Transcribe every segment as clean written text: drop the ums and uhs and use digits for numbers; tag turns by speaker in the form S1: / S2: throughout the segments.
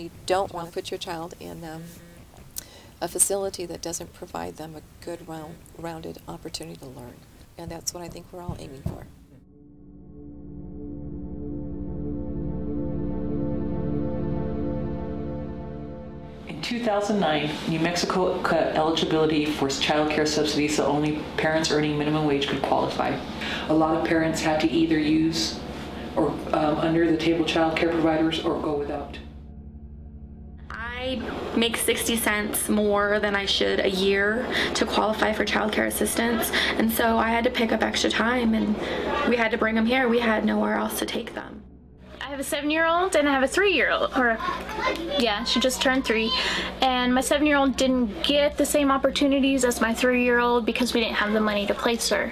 S1: and you don't want to put your child in a facility that doesn't provide them a good, rounded opportunity to learn. And that's what I think we're all aiming for.
S2: In 2009, New Mexico cut eligibility for child care subsidies so only parents earning minimum wage could qualify. A lot of parents had to either use or under the table child care providers or go without.
S3: I make 60 cents more than I should a year to qualify for child care assistance, and so I had to pick up extra time, and we had to bring them here. We had nowhere else to take them.
S4: I have a 7-year-old and I have a 3-year-old, yeah, she just turned 3, and my 7-year-old didn't get the same opportunities as my 3-year-old because we didn't have the money to place her.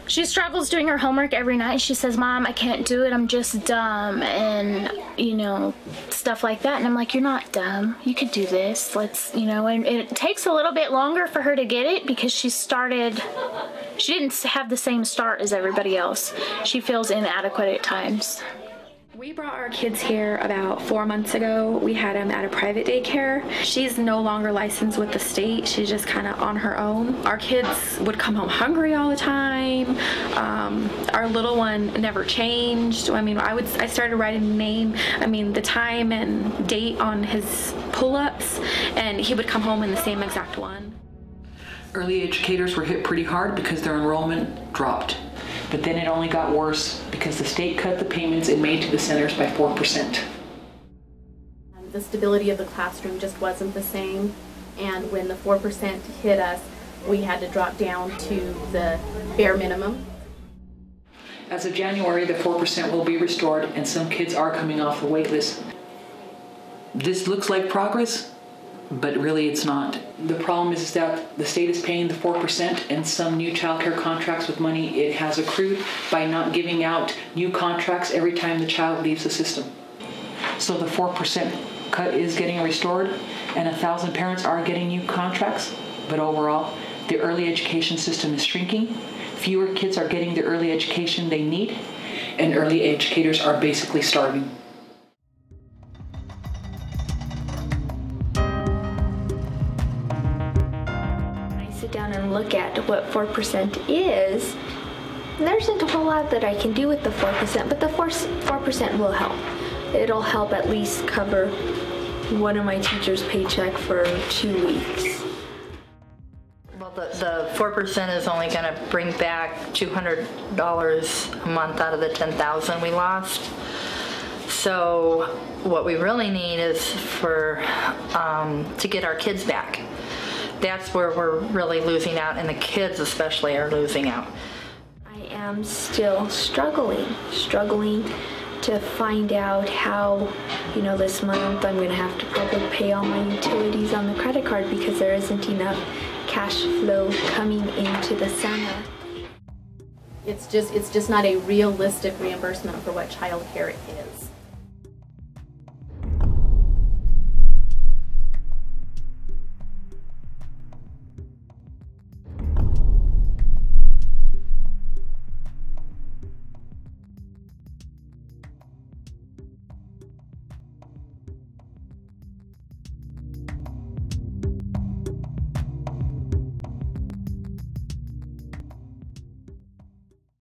S4: She struggles doing her homework every night. She says, "Mom, I can't do it, I'm just dumb," and you know, stuff like that. And I'm like, "You're not dumb, you could do this, let's," you know. And it takes a little bit longer for her to get it because she didn't have the same start as everybody else. She feels inadequate at times.
S3: We brought our kids here about 4 months ago. We had them at a private daycare. She's no longer licensed with the state. She's just kind of on her own. Our kids would come home hungry all the time. Our little one never changed. I mean, I started writing the time and date on his pull-ups, and he would come home in the same exact one.
S2: Early educators were hit pretty hard because their enrollment dropped. But then it only got worse because the state cut the payments it made to the centers by 4%.
S5: The stability of the classroom just wasn't the same, and when the 4% hit us, we had to drop down to the bare minimum.
S2: As of January, the 4% will be restored, and some kids are coming off the wait list. This looks like progress, but really it's not. The problem is that the state is paying the 4% and some new child care contracts with money it has accrued by not giving out new contracts every time the child leaves the system. So the 4% cut is getting restored and 1,000 parents are getting new contracts, but overall, the early education system is shrinking. Fewer kids are getting the early education they need, and early educators are basically starving.
S6: Down and look at what 4% is, there isn't a whole lot that I can do with the 4%, but the 4% will help. It'll help at least cover one of my teacher's paycheck for 2 weeks.
S7: Well, the 4% is only going to bring back $200 a month out of the $10,000 we lost. So what we really need is to get our kids back. That's where we're really losing out, and the kids especially are losing out.
S6: I am still struggling to find out how, you know, this month I'm going to have to probably pay all my utilities on the credit card because there isn't enough cash flow coming into the center.
S5: It's just not a realistic reimbursement for what child care is.